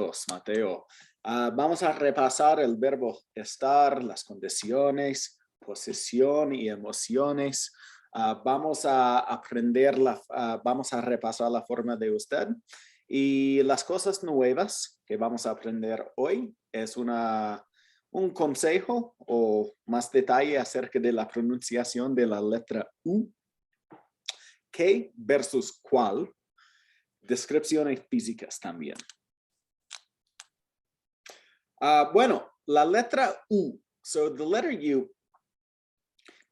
Vientos, Mateo. Vamos a repasar el verbo estar, las condiciones, posesión y emociones. Vamos a aprender, vamos a repasar la forma de usted. Y las cosas nuevas que vamos a aprender hoy es un consejo o más detalle acerca de la pronunciación de la letra U. ¿Qué versus cuál? Descripciones físicas también. Bueno, la letra U. So the letter U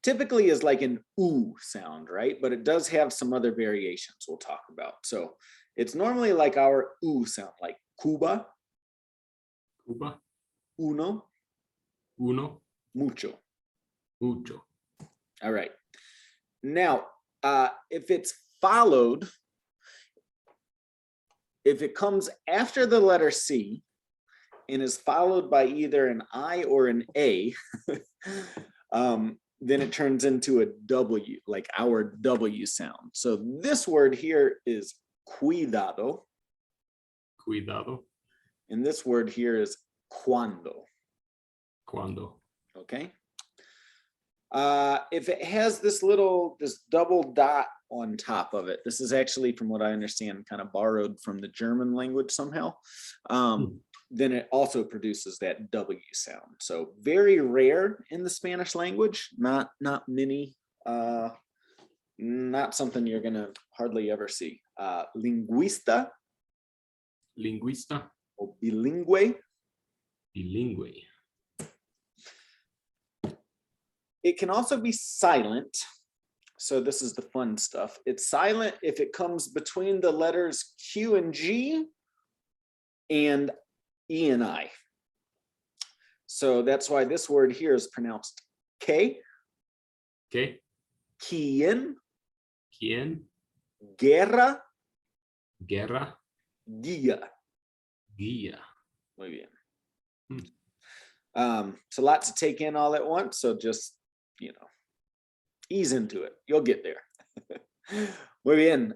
typically is like an U sound, right? But it does have some other variations we'll talk about. So it's normally like our U sound, like Cuba. Cuba. Uno. Uno. Mucho. Mucho. All right. Now, if it's followed, if it comes after the letter C and is followed by either an I or an A, then it turns into a W, like our W sound. So this word here is cuidado. Cuidado. And this word here is cuando. Cuando. Okay. If it has this double dot on top of it, this is actually, from what I understand, kind of borrowed from the German language somehow, then it also produces that W sound. So very rare in the Spanish language, not many, not something you're gonna hardly ever see. Linguista. Linguista. O bilingüe. Bilingüe. It can also be silent. So this is the fun stuff. It's silent if it comes between the letters Q and G and E and I. So that's why this word here is pronounced K. ¿Qué? Quien. ¿Quién? Guerra. Guerra. Guía. Guía. Muy bien. It's a lot to take in all at once, so just, ease into it. You'll get there. Muy bien.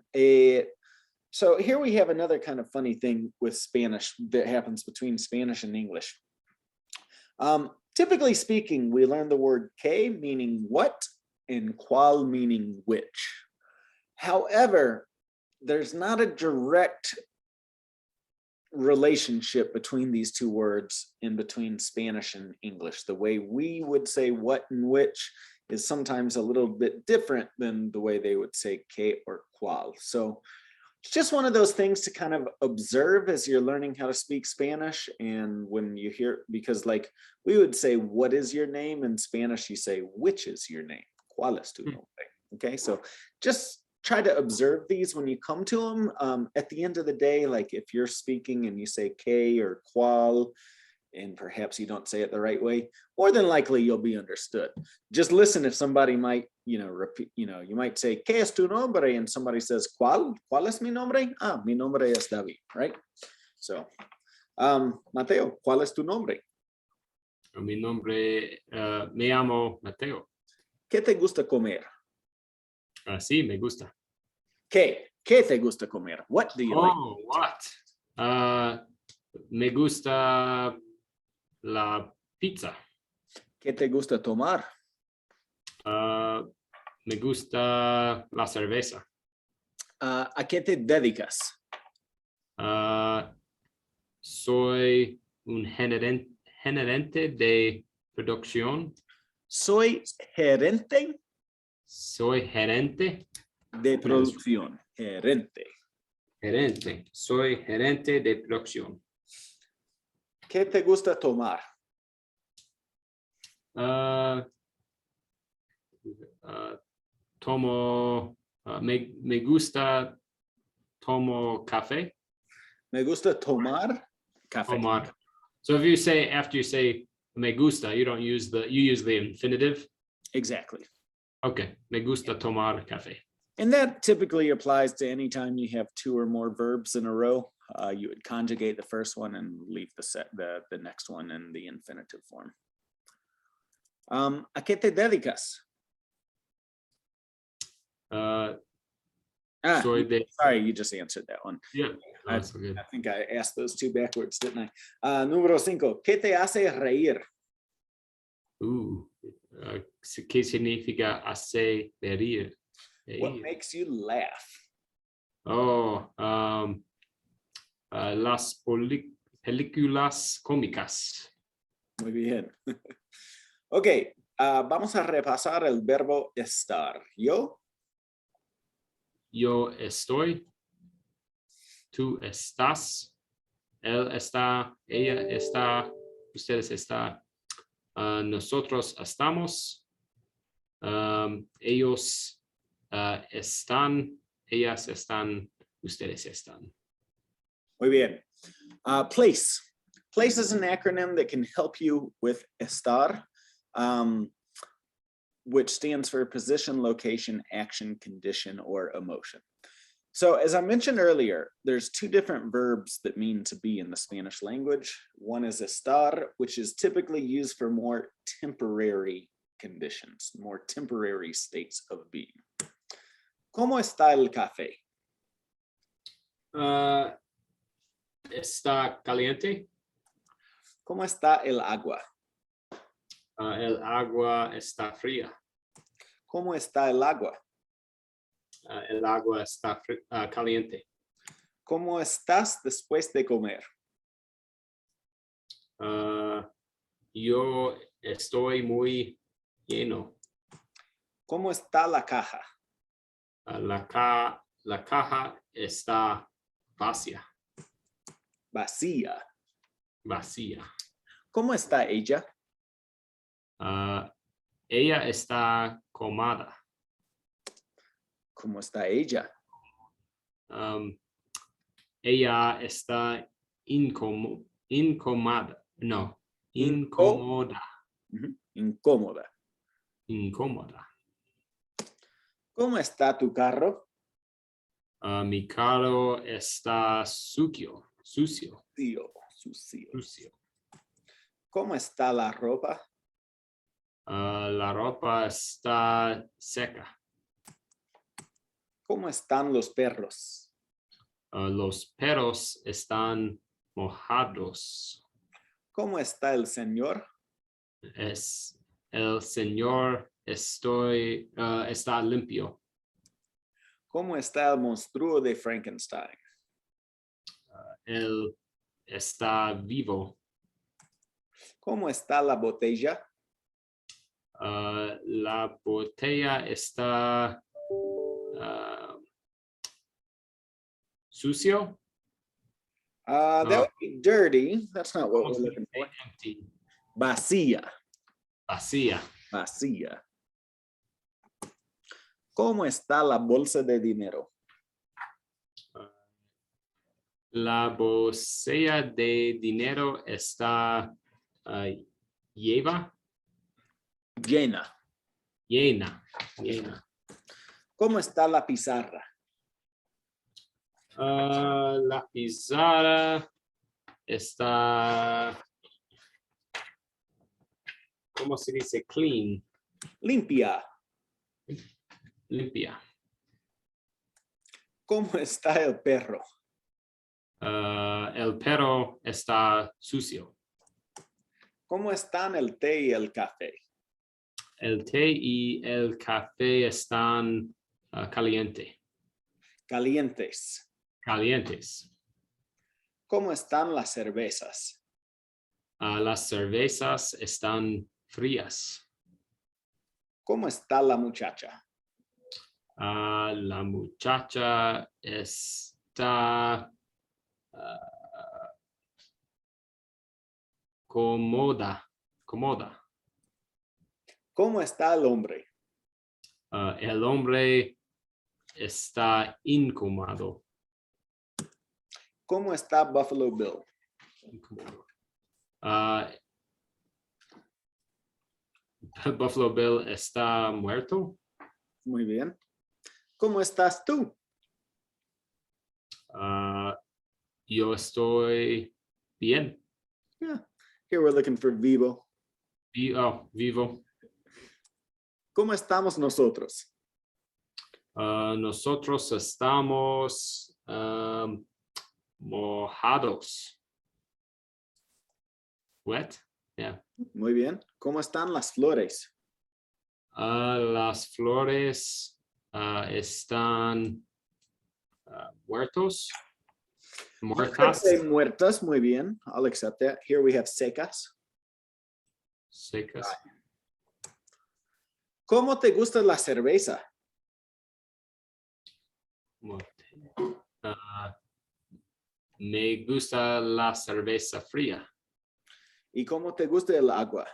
So here we have another kind of funny thing with Spanish that happens between Spanish and English. Typically speaking, we learn the word que meaning what and cual meaning which. However, there's not a direct relationship between these two words in between Spanish and English. The way we would say what and which is sometimes a little bit different than the way they would say que or cual. So it's just one of those things to kind of observe as you're learning how to speak Spanish. And when you hear, because like we would say, what is your name? In Spanish, you say, which is your name? ¿Cuál es tu nombre? Okay, so just try to observe these when you come to them. At the end of the day, like if you're speaking and you say que or cual, and perhaps you don't say it the right way, more than likely you'll be understood. Just listen if somebody might, repeat, you might say, ¿Qué es tu nombre? And somebody says, ¿Cuál? ¿Cuál es mi nombre? Mi nombre es David, right? So, Mateo, ¿cuál es tu nombre? Mi nombre, me llamo Mateo. ¿Qué te gusta comer? Sí, me gusta. ¿Qué te gusta comer? What do you like? Oh, what? Me gusta la pizza. ¿Qué te gusta tomar? Me gusta la cerveza. ¿A qué te dedicas? Soy un gerente de producción. Soy gerente. Soy gerente de producción. Gerente. Gerente. Soy gerente de producción. ¿Qué te gusta tomar? Me gusta tomo café. Me gusta tomar café. Tomar. So if you say, after you say me gusta, you use the infinitive. Exactly. Okay. Me gusta tomar café. And that typically applies to any time you have two or more verbs in a row. You would conjugate the first one and leave the next one in the infinitive form. ¿A qué te dedicas? Sorry, you just answered that one. Yeah. Oh, it's so good. I think I asked those two backwards, didn't I? Número 5. ¿Qué te hace reír? ¿Qué significa hacer reír? What makes you laugh? Oh, las películas cómicas. Muy bien. Ok, vamos a repasar el verbo estar. Yo estoy, tú estás, él está, ella está, ustedes están, nosotros estamos, ellos están, ellas están, ustedes están. Muy bien. Place. Place is an acronym that can help you with estar, which stands for position, location, action, condition, or emotion. So as I mentioned earlier, there's two different verbs that mean to be in the Spanish language. One is estar, which is typically used for more temporary conditions, more temporary states of being. ¿Cómo está el café? Está caliente. ¿Cómo está el agua? El agua está fría. ¿Cómo está el agua? El agua está caliente. ¿Cómo estás después de comer? Yo estoy muy lleno. ¿Cómo está la caja? La caja está vacía. Vacía. Vacía. ¿Cómo está ella? Ella está cómoda. ¿Cómo está ella? Ella está incómoda. No, incómoda. Incómoda. Incómoda. ¿Cómo está tu carro? Mi carro está sucio. Sucio. ¿Cómo está la ropa? La ropa está seca. ¿Cómo están los perros? Los perros están mojados. ¿Cómo está el señor? El señor está limpio. ¿Cómo está el monstruo de Frankenstein? Él está vivo. ¿Cómo está la botella? La botella está sucio. That would be dirty. That's not what we're looking for. Empty. Vacía. Vacía. Vacía. ¿Cómo está la bolsa de dinero? La bolsa de dinero está llena. ¿Cómo está la pizarra? La pizarra está, ¿cómo se dice? Clean. Limpia. Limpia. ¿Cómo está el perro? El perro está sucio. ¿Cómo están el té y el café? El té y el café están calientes. ¿Cómo están las cervezas? Las cervezas están frías. ¿Cómo está la muchacha? La muchacha está cómoda. ¿Cómo está el hombre? El hombre está incómodo. ¿Cómo está Buffalo Bill? Buffalo Bill está muerto. Muy bien. ¿Cómo estás tú? Yo estoy bien. Yeah. Here we're looking for vivo. Vivo. ¿Cómo estamos nosotros? Nosotros estamos Mojados. Wet. Yeah. Muy bien. ¿Cómo están las flores? Las flores están muertos. You could Muertas. say muertas. Muy bien. I'll accept that. Here we have secas. Secas. ¿Cómo te gusta la cerveza? Me gusta la cerveza fría. ¿Y cómo te gusta el agua?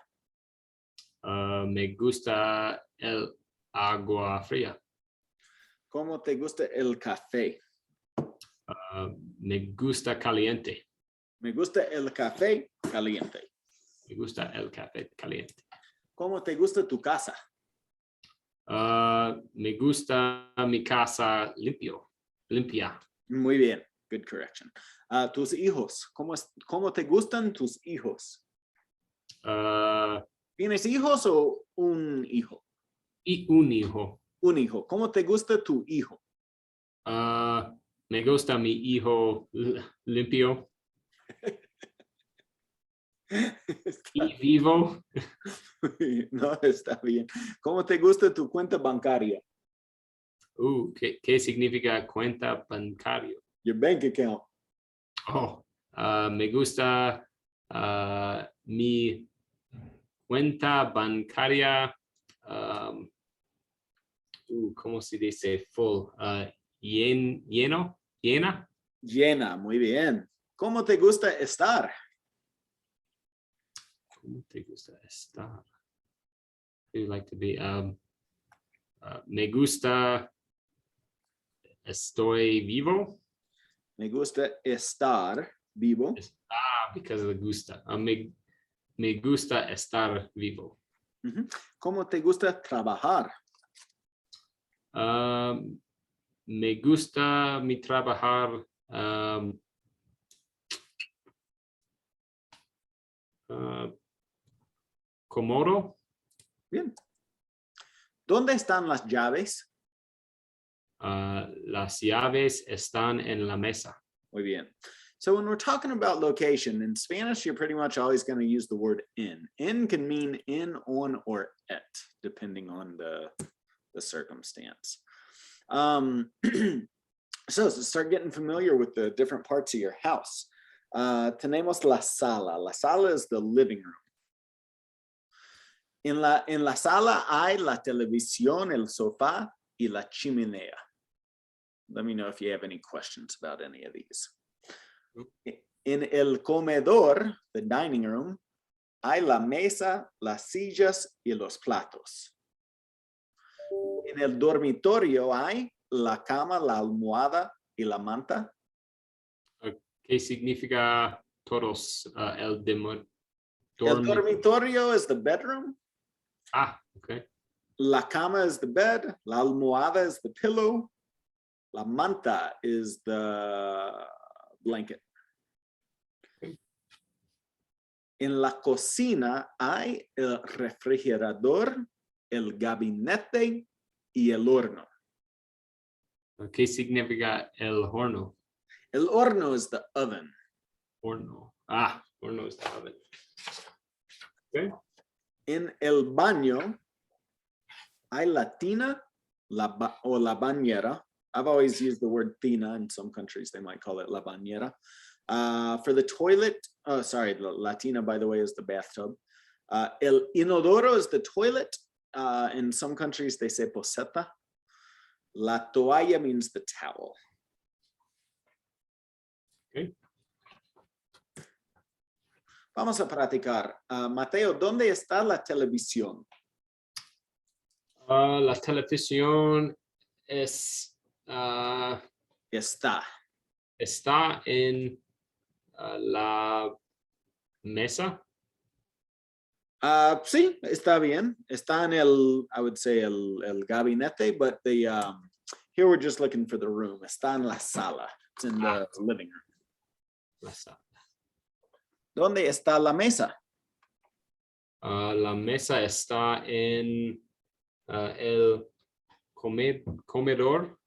Me gusta el agua fría. ¿Cómo te gusta el café? Me gusta caliente. Me gusta el café caliente. Me gusta el café caliente. ¿Cómo te gusta tu casa? Me gusta mi casa limpia. Muy bien. Good correction. Tus hijos. ¿Cómo te gustan tus hijos? ¿Tienes hijos o un hijo? Y un hijo. Un hijo. ¿Cómo te gusta tu hijo? Me gusta mi hijo limpio y vivo. No, está bien. ¿Cómo te gusta tu cuenta bancaria? ¿Qué significa cuenta bancario? Your bank account. Oh, me gusta mi cuenta bancaria. ¿Cómo se dice? Full. Llena. Llena. Muy bien. ¿Cómo te gusta estar? ¿Cómo te gusta estar? Do you like to be? Me gusta. Estoy vivo. Me gusta estar vivo. Because of the gusta. Me gusta estar vivo. ¿Cómo te gusta trabajar? Me gusta mi trabajar. Cómodo. Bien. ¿Dónde están las llaves? Las llaves están en la mesa. Muy bien. So when we're talking about location, in Spanish, you're pretty much always going to use the word in. In can mean in, on, or at, depending on the circumstance. So start getting familiar with the different parts of your house. Tenemos la sala. La sala is the living room. En la sala hay la televisión, el sofá, y la chimenea. Let me know if you have any questions about any of these. En el comedor, the dining room, hay la mesa, las sillas y los platos. En el dormitorio hay la cama, la almohada y la manta. ¿Qué significa todos? El dormitorio is the bedroom. Okay. La cama is the bed. La almohada is the pillow. La manta is the blanket. Okay. En la cocina hay el refrigerador, el gabinete y el horno. ¿Qué significa el horno? El horno is the oven. Horno. Horno is the oven. Okay. En el baño hay la tina o la bañera. I've always used the word tina. In some countries, they might call it la bañera. For the toilet, la tina, by the way, is the bathtub. El inodoro is the toilet. In some countries, they say poseta. La toalla means the towel. Okay. Vamos a practicar. Mateo, ¿dónde está la televisión? La televisión está en la mesa. Sí, está bien. Está en I would say el gabinete, but here we're just looking for the room. Está en la sala. It's in the living room. La sala. ¿Dónde está la mesa? La mesa está en el comedor.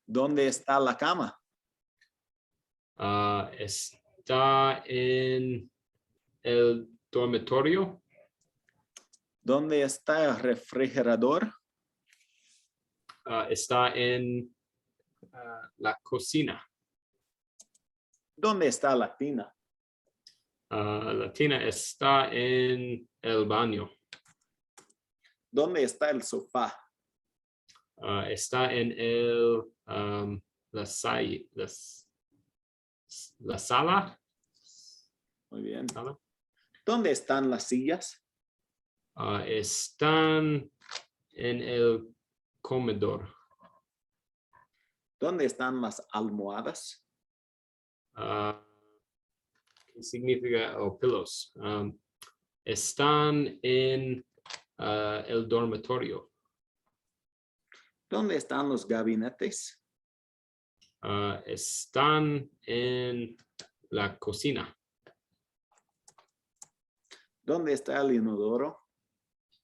¿Dónde está la cama? Está en el dormitorio. ¿Dónde está el refrigerador? Está en la cocina. ¿Dónde está la tina? La tina está en el baño. ¿Dónde está el sofá? Está en el la sala. Muy bien. Sala. ¿Dónde están las sillas? Están en el comedor. ¿Dónde están las almohadas? ¿Qué significa? Pillows. Están en el dormitorio. ¿Dónde están los gabinetes? Están en la cocina. ¿Dónde está el inodoro?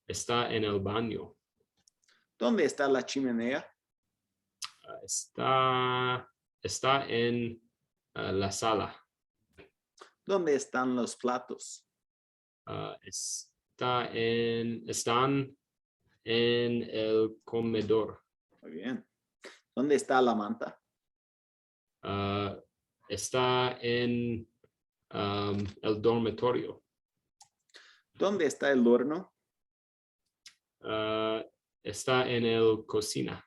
Está en el baño. ¿Dónde está la chimenea? Está en la sala. ¿Dónde están los platos? Están en el comedor. Muy bien. ¿Dónde está la manta? Está en el dormitorio. ¿Dónde está el horno? Está en el cocina.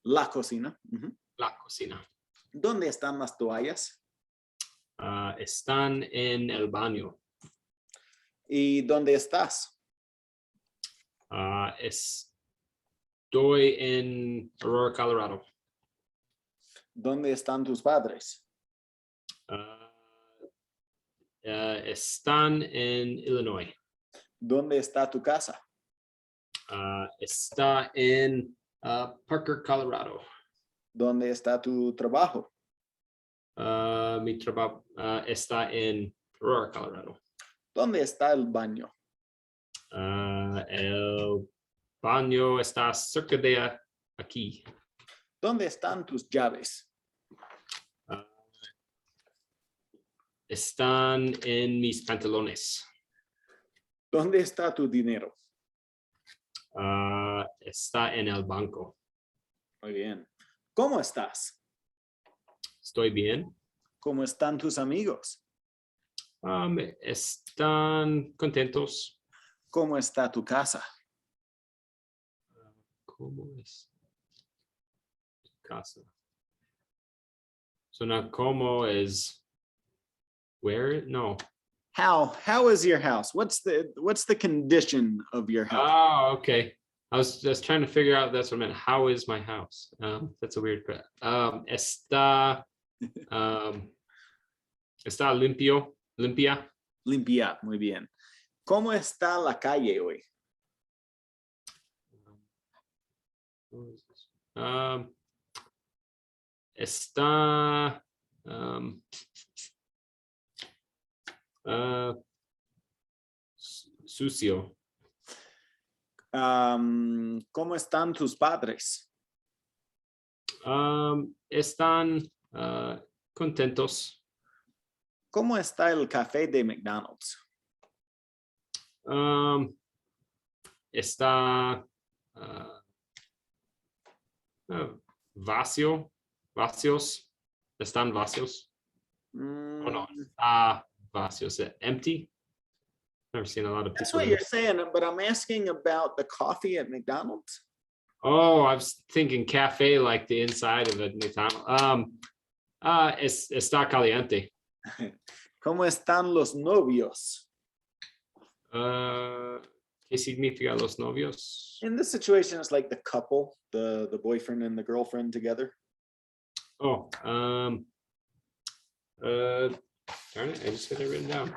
La cocina. Ujú. La cocina. ¿Dónde están las toallas? Están en el baño. ¿Y dónde estás? Estoy en Aurora, Colorado. ¿Dónde están tus padres? Están en Illinois. ¿Dónde está tu casa? Está en Parker, Colorado. ¿Dónde está tu trabajo? Mi trabajo está en Aurora, Colorado. ¿Dónde está el baño? El baño está cerca de aquí. ¿Dónde están tus llaves? Están en mis pantalones. ¿Dónde está tu dinero? Está en el banco. Muy bien. ¿Cómo estás? Estoy bien. ¿Cómo están tus amigos? Están contentos. ¿Cómo está tu casa? ¿Cómo es tu casa? Suena como es where? No. How is your house? What's the condition of your house? Oh, okay. I was just trying to figure out that's what I meant. How is my house? That's a weird. Está está limpia. Limpia, muy bien. ¿Cómo está la calle hoy? Está sucio. ¿Cómo están tus padres? Están contentos. ¿Cómo está el café de McDonald's? Está vacios. Están vacios. Oh no, está vacios. Empty. Never seen a lot of That's people. what you're saying, but I'm asking about the coffee at McDonald's. Oh, I was thinking cafe, like the inside of a McDonald's. Está caliente. ¿Cómo están los novios? ¿Qué significa los novios? In this situation, it's like the couple, the boyfriend and the girlfriend together. Oh, darn it, I just had it written down.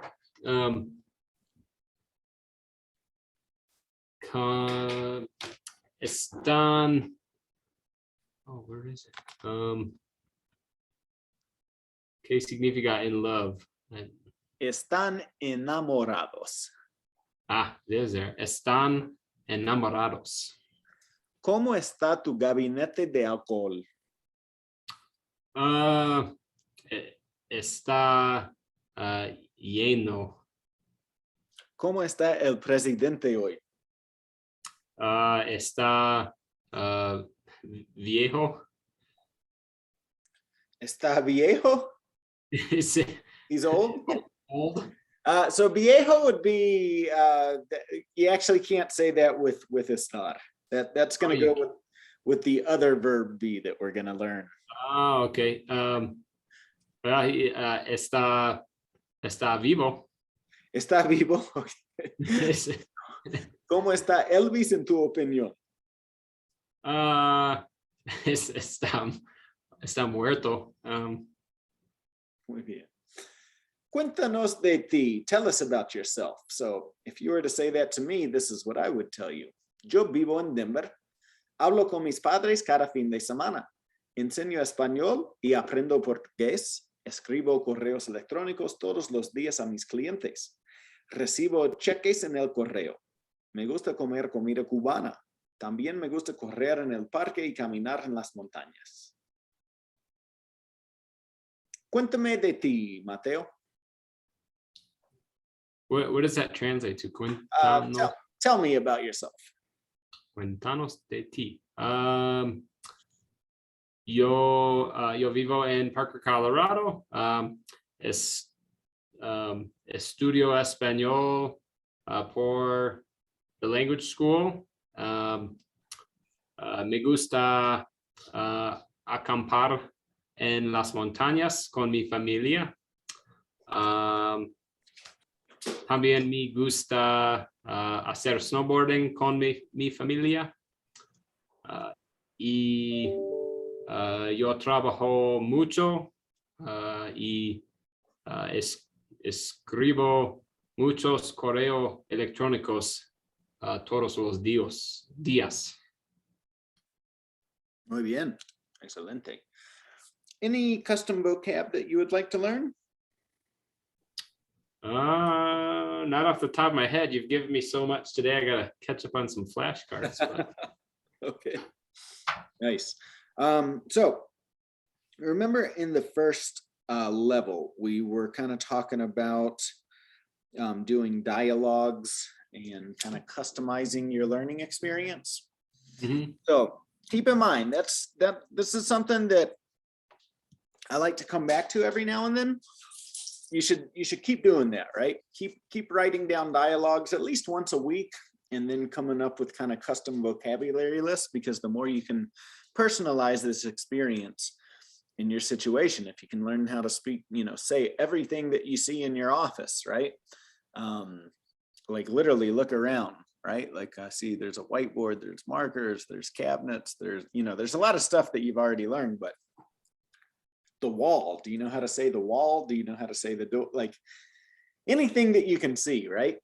Están. Oh, where is it? ¿Qué significa in love? Están enamorados. There's there. Están enamorados. ¿Cómo está tu gabinete de alcohol? está lleno. ¿Cómo está el presidente hoy? Está viejo. ¿Está viejo? Is it He's old? old? So viejo would be, you actually can't say that with estar. That's going to Oh, go with the other verb be that we're going to learn. Ah, okay. Está vivo. ¿Está vivo? Okay. ¿Cómo está Elvis en tu opinión? Está muerto. Muy bien. Cuéntanos de ti. Tell us about yourself. So if you were to say that to me, this is what I would tell you. Yo vivo en Denver. Hablo con mis padres cada fin de semana. Enseño español y aprendo portugués. Escribo correos electrónicos todos los días a mis clientes. Recibo cheques en el correo. Me gusta comer comida cubana. También me gusta correr en el parque y caminar en las montañas. Cuéntame de ti, Mateo. What does that translate to? Cuéntanos, Tell me about yourself. cuéntanos de ti. Yo vivo en Parker, Colorado. Estudio español por the language school. Me gusta acampar en las montañas con mi familia. También me gusta hacer snowboarding con mi familia. Y yo trabajo mucho y escribo muchos correos electrónicos todos los días. Muy bien. Excelente. Any custom vocab that you would like to learn? Not off the top of my head. You've given me so much today. I gotta catch up on some flashcards. Okay. Nice. So remember in the first level, we were kind of talking about doing dialogues and kind of customizing your learning experience. Mhm. So keep in mind this is something that I like to come back to every now and then. You should keep doing that, right? Keep writing down dialogues at least once a week, and then coming up with kind of custom vocabulary lists, because the more you can personalize this experience in your situation, if you can learn how to speak, say everything that you see in your office, right? Like literally look around, right? Like I see there's a whiteboard, there's markers, there's cabinets, there's a lot of stuff that you've already learned, but the wall, do you know how to say the wall? Do you know how to say the door? Like anything that you can see, right?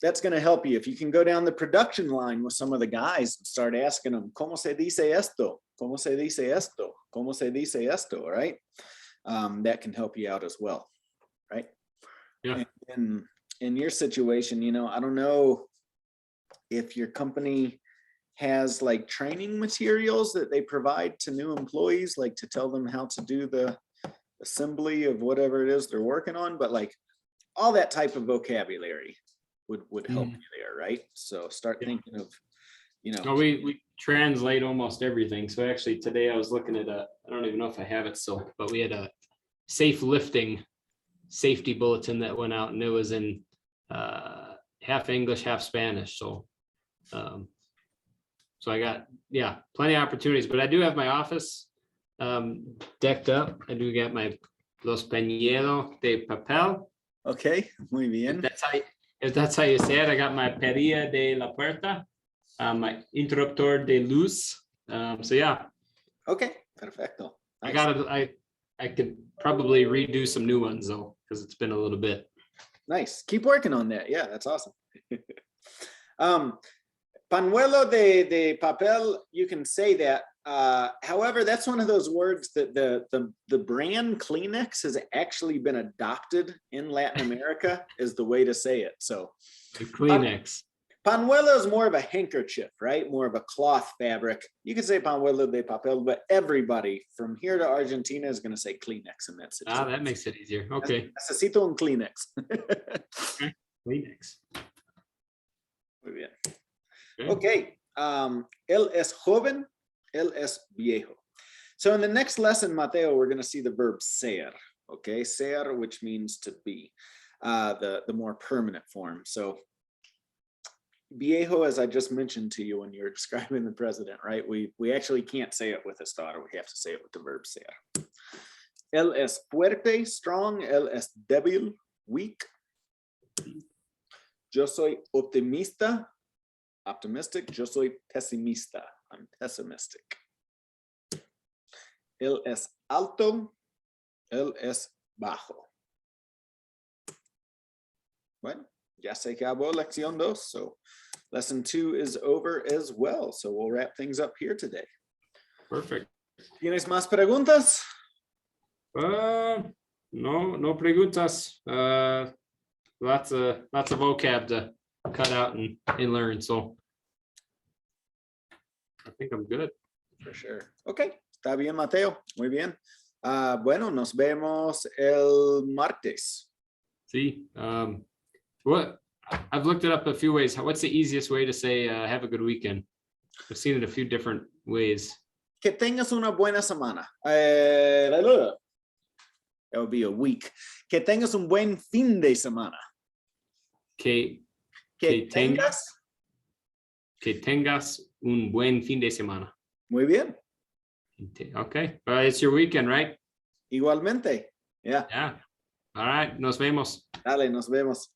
That's going to help you. If you can go down the production line with some of the guys and start asking them, ¿Cómo se dice esto? ¿Cómo se dice esto? ¿Cómo se dice esto? Right? That can help you out as well, right? Yeah. And in your situation, I don't know if your company has like training materials that they provide to new employees, like to tell them how to do the assembly of whatever it is they're working on, but like all that type of vocabulary would help you there, right? So start thinking of, we translate almost everything. So actually today I was looking at I don't even know if I have it still, but we had a safe lifting safety bulletin that went out, and it was in half English, half Spanish. So I got, plenty of opportunities, but I do have my office decked up. I do get my los peñeros de papel. Okay, muy bien. If that's how you say it, I got my perilla de la puerta, my interruptor de luz. So yeah. Okay, perfecto. Nice. I could probably redo some new ones though, because it's been a little bit. Nice. Keep working on that. Yeah, that's awesome. Pañuelo de papel, you can say that. However, that's one of those words that the brand Kleenex has actually been adopted in Latin America as the way to say it. So The Kleenex. Pañuelo is more of a handkerchief, right? More of a cloth fabric. You could say pañuelo de papel, but everybody from here to Argentina is going to say Kleenex in that situation. That makes it easier. Okay. Necesito un Kleenex. Kleenex. Muy bien. Okay. Okay. Él es joven, él es viejo. So in the next lesson, Mateo, we're going to see the verb ser. Okay, ser, which means to be, the more permanent form. So viejo, as I just mentioned to you when you were describing the president, right? We actually can't say it with his daughter. We have to say it with the verb ser. Él es fuerte, strong. Él es débil, weak. Yo soy optimista, optimistic. Yo soy pesimista, I'm pessimistic. Él es alto. Él es bajo. Bueno, ya se acabó lección 2. So lesson 2 is over as well. So we'll wrap things up here today. Perfect. ¿Tienes más preguntas? No preguntas. Lots of vocab to cut out and learn. So I think I'm good. For sure. Okay. Está bien, Mateo. Muy bien. Bueno, nos vemos el martes. See, what I've looked it up a few ways. What's the easiest way to say have a good weekend? I've seen it a few different ways. Que tengas una buena semana. That would be a week. Que tengas un buen fin de semana. Que tengas. Que tengas un buen fin de semana. Muy bien. Okay. It's your weekend, right? Igualmente. Yeah. Yeah. All right. Nos vemos. Dale, nos vemos.